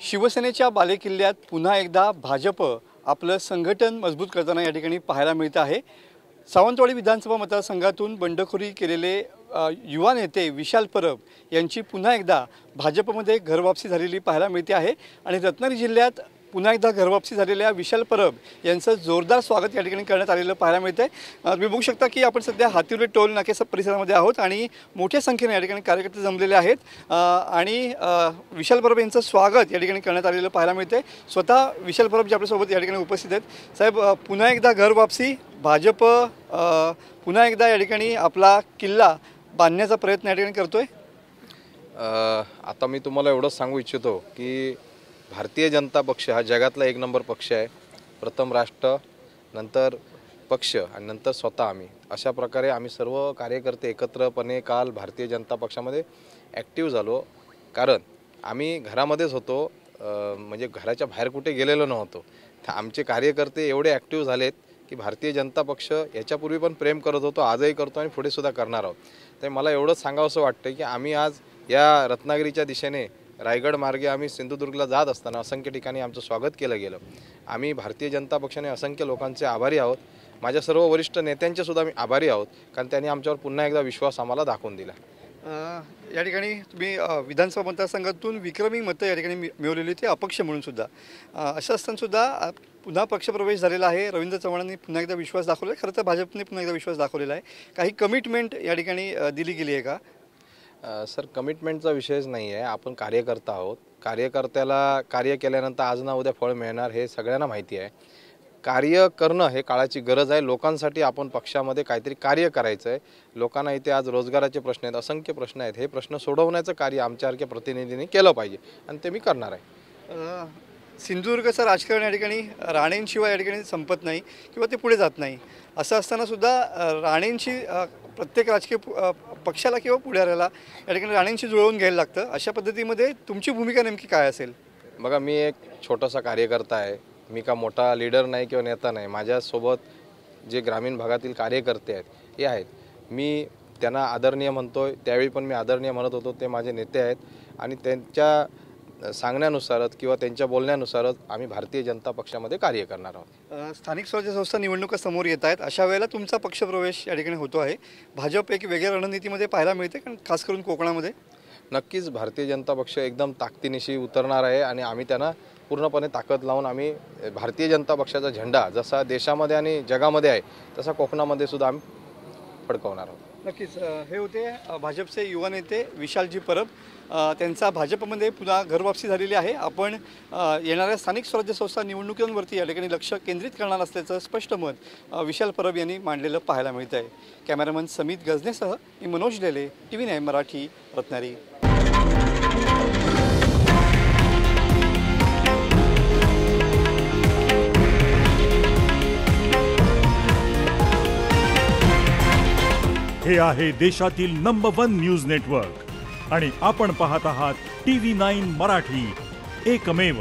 शिवसेनेच्या बालेकिल्ल्यात पुन्हा एकदा भाजप आपलं संघटन मजबूत करताना या ठिकाणी पाहायला मिळत आहे। सावंतवाडी विधानसभा मतदारसंघातून बंडखोरी केलेले युवा नेते विशाल परब यांची पुन्हा एकदा भाजपमध्ये घरवापसी झालेली पाहायला मिळते आहे आणि रत्नागिरी जिल्ह्यात पुन्हा एकदा घरवापसी झालेल्या विशाल परब यांचं जोरदार स्वागत या ठिकाणी करण्यात आलेलं पाहायला मिळतंय। तुम्ही बघू शकता की आपण सध्या हातिवरे टोल नाके परिसरामध्ये आहोत आणि मोठ्या संख्येने या ठिकाणी कार्यकर्ते जमलेले आहेत आणि विशाल परब यांचं स्वागत या ठिकाणी करण्यात आलेलं पाहायला मिळतंय। स्वतः विशाल परब जे आपल्यासोबत या ठिकाणी उपस्थित आहेत। साहेब, पुन्हा एकदा घरवापसी, भाजप पुन्हा एकदा या ठिकाणी आपला किल्ला बांधण्याचा प्रयत्न या ठिकाणी करतोय। आता मी तुम्हाला एवढंच सांगू इच्छितो की भारतीय जनता पक्ष हा जगातला एक नंबर पक्ष आहे। प्रथम राष्ट्र, नंतर पक्ष आणि नंतर स्वतः आम्ही, अशा प्रकारे आम्ही सर्व कार्यकर्ते एकत्रपणे काल भारतीय जनता पक्षामध्ये ॲक्टिव्ह झालो। कारण आम्ही घरामध्येच होतो, म्हणजे घराच्या बाहेर कुठे गेलेलो नव्हतो। आमचे कार्यकर्ते एवढे ॲक्टिव्ह झालेत की भारतीय जनता पक्ष याच्यापूर्वी पण प्रेम करत होतो, आजही करतो आणि पुढे सुद्धा करणार आहोत। तर मला एवढंच सांगावंसं वाटतं की आम्ही आज या रत्नागिरीच्या दिशेने रायगड मार्गे आम्ही सिंधुदुर्गला जात असताना असंख्य ठिकाणी आमचं स्वागत केलं गेलं। आम्ही भारतीय जनता पक्षाने असंख्य लोकांचे आभारी आहोत। माझ्या सर्व वरिष्ठ नेत्यांचे सुद्धा आम्ही आभारी आहोत, कारण त्यांनी आमच्यावर पुन्हा एकदा विश्वास आम्हाला दाखवून दिला। या ठिकाणी तुम्ही विधानसभा मतदारसंघातून विक्रमी मतं या ठिकाणी मिळवलेली, ते अपक्ष म्हणून सुद्धा, असं असताना सुद्धा पुन्हा पक्षप्रवेश झालेला आहे। रवींद्र चव्हाणांनी पुन्हा एकदा विश्वास दाखवला आहे। खरं तर भाजपने पुन्हा एकदा विश्वास दाखवलेला आहे। काही कमिटमेंट या ठिकाणी दिली गेली आहे का? सर, कमिटमेंटचा विषयच नाही आहे। आपण कार्यकर्ता आहोत। कार्यकर्त्याला कार्य केल्यानंतर आज ना उद्या फळ मिळणार हे सगळ्यांना माहिती आहे। कार्य करणं हे काळाची गरज आहे। लोकांसाठी आपण पक्षामध्ये काहीतरी कार्य करायचं आहे। लोकांना इथे आज रोजगाराचे प्रश्न आहेत, असंख्य प्रश्न आहेत। हे प्रश्न सोडवण्याचं कार्य आमच्यासारख्या प्रतिनिधींनी केलं पाहिजे आणि ते मी करणार आहे। सिंधुदुर्गचं राजकारण या ठिकाणी राणेंशिवाय या ठिकाणी संपत नाही किंवा ते पुढे जात नाही। असं असताना सुद्धा राणेंशी प्रत्येक राजकीय पक्षाला किंवा पुढाऱ्याला या ठिकाणी राणेंशी जुळवून घ्यायला लागतं। अशा पद्धतीमध्ये तुमची भूमिका नेमकी काय असेल? बघा, मी एक छोटासा कार्यकर्ता आहे। मी का मोठा लीडर नाही किंवा नेता नाही। माझ्यासोबत जे ग्रामीण भागातील कार्यकर्ते आहेत हे आहेत। मी त्यांना आदरणीय म्हणतोय, त्यावेळी पण मी आदरणीय म्हणत होतो। ते माझे नेते आहेत आणि त्यांच्या सांगण्यानुसारच किंवा त्यांच्या बोलण्यानुसारच आम्ही भारतीय जनता पक्षामध्ये कार्य करणार आहोत। स्थानिक स्वराज्य संस्था निवडणुका समोर येत आहेत, अशा वेळेला तुमचा पक्षप्रवेश या ठिकाणी होतो आहे। भाजप एक वेगळ्या रणनीतीमध्ये पाहायला मिळते, कारण खास करून कोकणामध्ये नक्कीच भारतीय जनता पक्ष एकदम ताकदीनिशी उतरणार आहे आणि आम्ही त्यांना पूर्णपणे ताकद लावून आम्ही भारतीय जनता पक्षाचा झेंडा जसा देशामध्ये आणि जगामध्ये आहे तसा कोकणामध्ये सुद्धा आम्ही फडकवणार आहोत। नक्कीच। हे होते भाजपचे युवा नेते विशालजी परब। त्यांचा भाजपमध्ये पुन्हा घरवापसी झालेली आहे। आपण येणाऱ्या स्थानिक स्वराज्य संस्था निवडणुकांवरती या ठिकाणी लक्ष केंद्रित करणार असल्याचं स्पष्ट मत विशाल परब यांनी मांडलेलं पाहायला मिळत आहे। कॅमेरामन समित गजनेसह मी मनोज लेले, TV9 मराठी, रत्नागिरी। हे आहे देशातील नंबर 1 न्यूज नेटवर्क आणि आपण पाहत आहात TV9 मराठी, एकमेव।